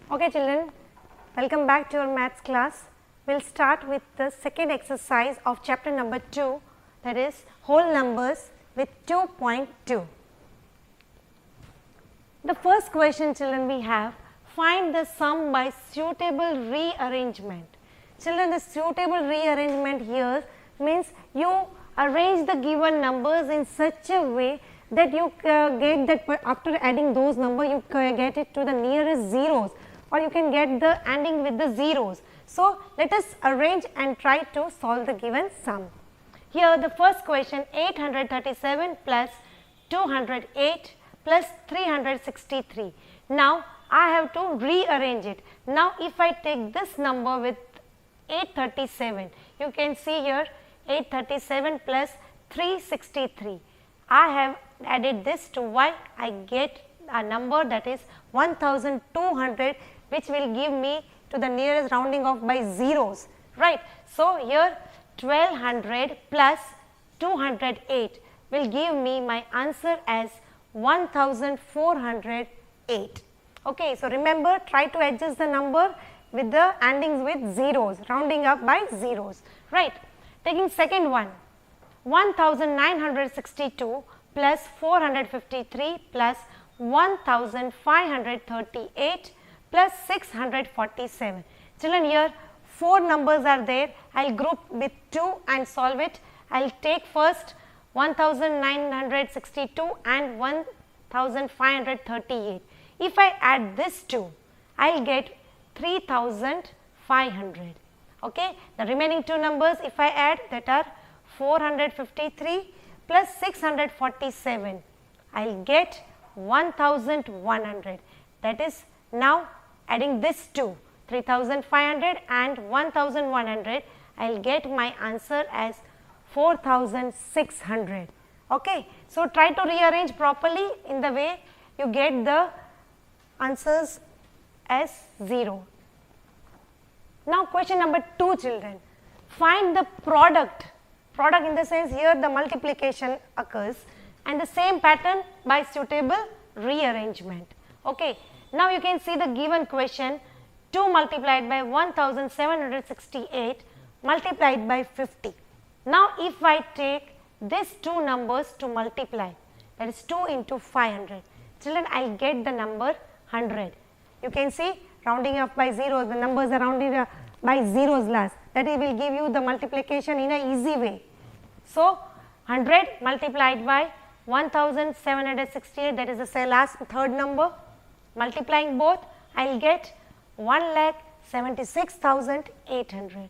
Okay children, welcome back to our maths class. We will start with the second exercise of chapter number 2, that is whole numbers with 2.2. The first question children we have, find the sum by suitable rearrangement. Children, the suitable rearrangement here means you arrange the given numbers in such a way that you get that after adding those numbers you get it to the nearest zeros, or you can get the ending with the zeros. So, let us arrange and try to solve the given sum. Here the first question, 837 plus 208 plus 363. Now, I have to rearrange it. Now, if I take this number with 837, you can see here 837 plus 363. I have added this to y, I get a number that is 1200, which will give me to the nearest rounding off by zeros, right. So, here 1200 plus 208 will give me my answer as 1408. Okay, so remember, try to adjust the number with the endings with zeros, rounding up by zeros, right. Taking second one, 1962 plus 453 plus 1538 plus 647. Children, here 4 numbers are there. I will group with 2 and solve it. I will take first 1962 and 1538. If I add this 2, I will get 3500. Okay. The remaining 2 numbers if I add, that are 453 plus 647, I will get 1100. That is, now adding this 2, 3500 and 1100, I will get my answer as 4600. Okay. So, try to rearrange properly in the way you get the answers as 0. Now, question number 2 children, find the product in the sense here the multiplication occurs and the same pattern by suitable rearrangement. Okay. Now, you can see the given question, 2 multiplied by 1768 multiplied by 50. Now, if I take these 2 numbers to multiply, that is 2 into 500, children, I will get the number 100. You can see rounding up by zeros, the numbers are rounded by zeros last, that will give you the multiplication in a easy way. So, 100 multiplied by 1768, that is the last third number, multiplying both, I will get 1,76,800.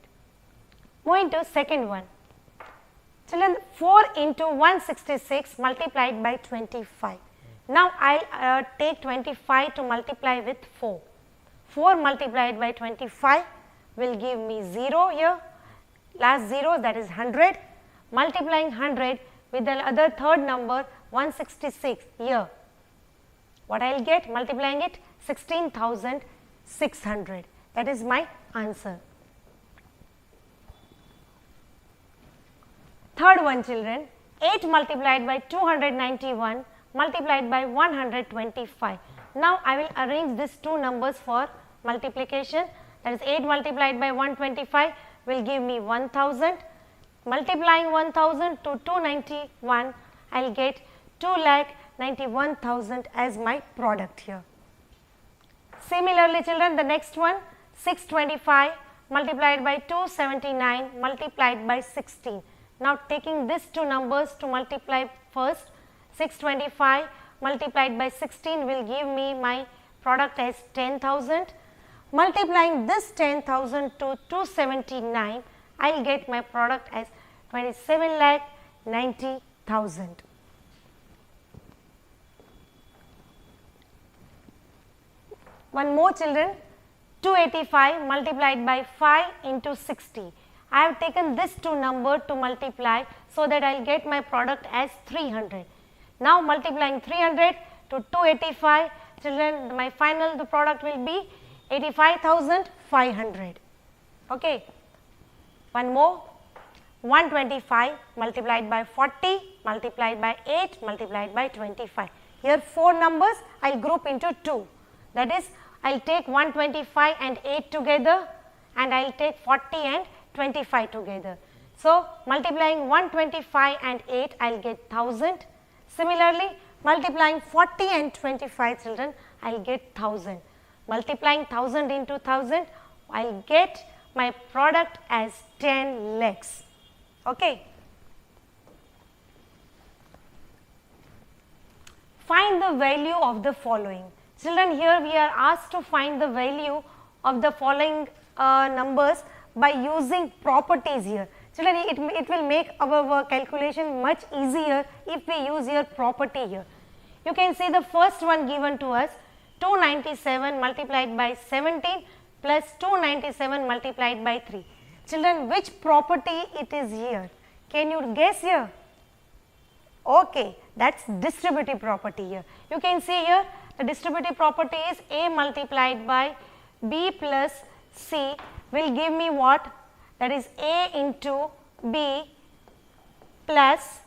Moving to second one. Children, 4 into 166 multiplied by 25. Now, I will take 25 to multiply with 4. 4 multiplied by 25 will give me 0 here, last 0, that is 100, multiplying 100 with the other third number 166 here. What I will get multiplying it, 16,600, that is my answer. Third one children, 8 multiplied by 291 multiplied by 125. Now, I will arrange these 2 numbers for multiplication, that is 8 multiplied by 125 will give me 1000, multiplying 1000 to 291, I will get 2,91,000 as my product here. Similarly children, the next one, 625 multiplied by 279 multiplied by 16. Now, taking these 2 numbers to multiply first, 625 multiplied by 16 will give me my product as 10,000. Multiplying this 10,000 to 279, I will get my product as 27,90,000. One more children, 285 multiplied by 5 into 60. I have taken this 2 number to multiply, so that I will get my product as 300. Now, multiplying 300 to 285, children, my final the product will be 85,500. Okay. One more, 125 multiplied by 40 multiplied by 8 multiplied by 25. Here 4 numbers I will group into 2, that is I will take 125 and 8 together, and I will take 40 and 25 together. So, multiplying 125 and 8, I will get 1000. Similarly, multiplying 40 and 25, children, I will get 1000. Multiplying 1000 into 1000, I will get my product as 10 lakhs. Okay. Find the value of the following. Children, here we are asked to find the value of the following numbers by using properties here. Children, it will make our calculation much easier if we use your property here. You can see the first one given to us, 297 multiplied by 17 plus 297 multiplied by 3. Children, which property it is here? Can you guess here? Okay, that is distributive property here. You can see here the distributive property is A multiplied by B plus C will give me what? That is A into B plus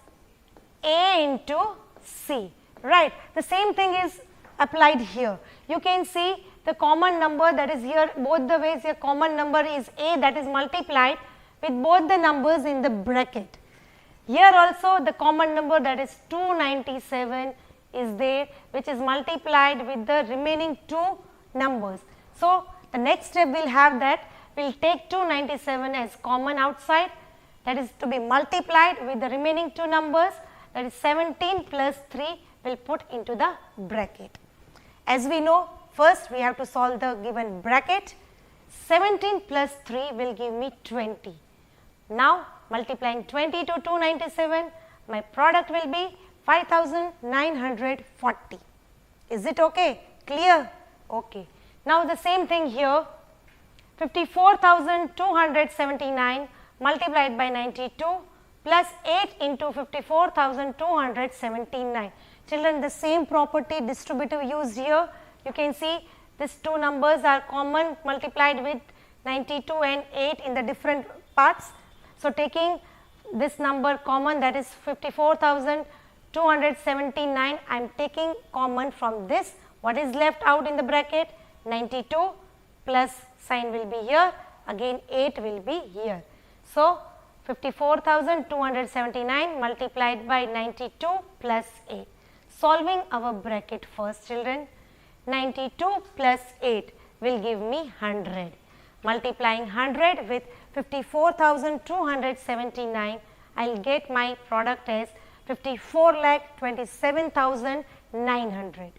A into C, right. The same thing is applied here. You can see the common number that is here, both the ways your common number is A, that is multiplied with both the numbers in the bracket. Here also the common number, that is 297 is there, which is multiplied with the remaining two numbers. So, the next step we will have that we will take 297 as common outside, that is to be multiplied with the remaining two numbers, that is 17 plus 3 will put into the bracket. As we know, first we have to solve the given bracket. 17 plus 3 will give me 20. Now, multiplying 20 to 297, my product will be 5940. Is it okay? Clear? Okay. Now, the same thing here, 54,279 multiplied by 92 plus 8 into 54,279. Children, the same property distributive used here. You can see these two numbers are common multiplied with 92 and 8 in the different parts. So, taking this number common, that is 54,279, I am taking common from this. What is left out in the bracket? 92 plus sign will be here, again 8 will be here. So, 54,279 multiplied by 92 plus 8. Solving our bracket first, children. 92 plus 8 will give me 100. Multiplying 100 with 54,279, I will get my product as 54,27,900.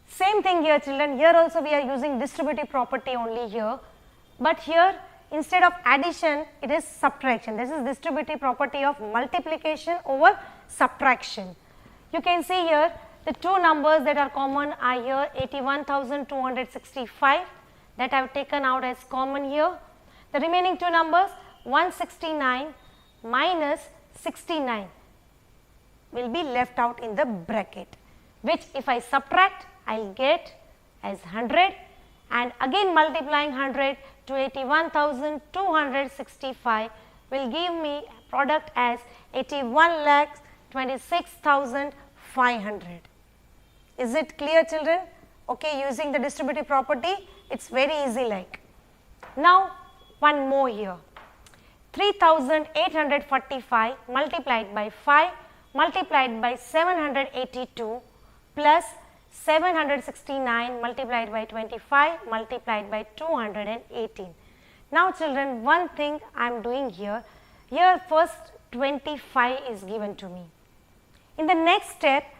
Same thing here, children. Here also we are using distributive property only here, but here instead of addition it is subtraction. This is distributive property of multiplication over subtraction. You can see here the two numbers that are common are here 81,265 that I have taken out as common here. The remaining two numbers 169 minus 69 will be left out in the bracket, which if I subtract I will get as 100, and again multiplying 100 to 81,265 will give me product as 81,26,500. Is it clear, children? Okay, using the distributive property, it is very easy like. Now, one more here, 3,845 multiplied by 5 multiplied by 782 plus 769 multiplied by 25 multiplied by 218. Now, children, one thing I am doing here, first 25 is given to me. In the next step,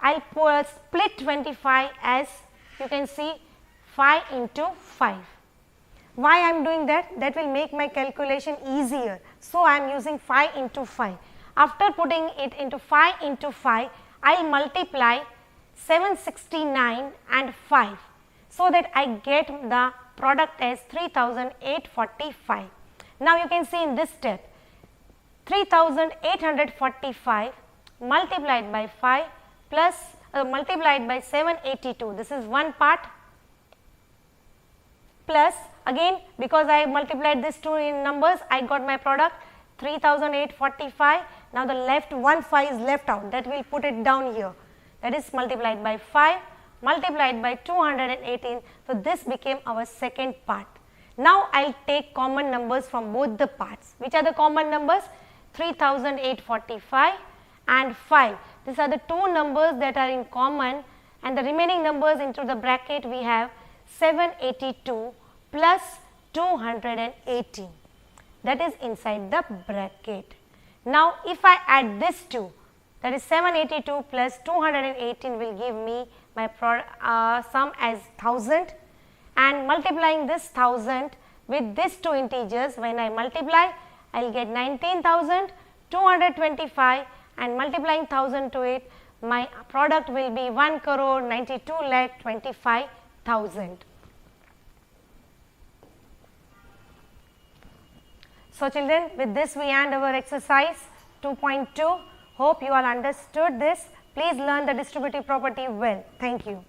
I will split 25 as you can see 5 into 5. Why I am doing that? That will make my calculation easier. So, I am using 5 into 5. After putting it into 5 into 5, I will multiply 769 and 5, so that I get the product as 3,845. Now, you can see in this step 3,845 multiplied by 5 plus multiplied by 782, this is one part, plus again because I multiplied these two in numbers, I got my product 3,845, Now the left 1 5 is left out, that we will put it down here, that is multiplied by 5 multiplied by 218. So, this became our second part. Now, I will take common numbers from both the parts. Which are the common numbers? 3845 and 5. These are the two numbers that are in common, and the remaining numbers into the bracket we have 782 plus 218, that is inside the bracket. Now, if I add this two, that is 782 plus 218 will give me my sum as 1000, and multiplying this 1000 with these two integers, when I multiply I will get 19,225, and multiplying 1000 to it, my product will be 1,92,25,000. So, children, with this we end our exercise 2.2. Hope you all understood this. Please learn the distributive property well. Thank you.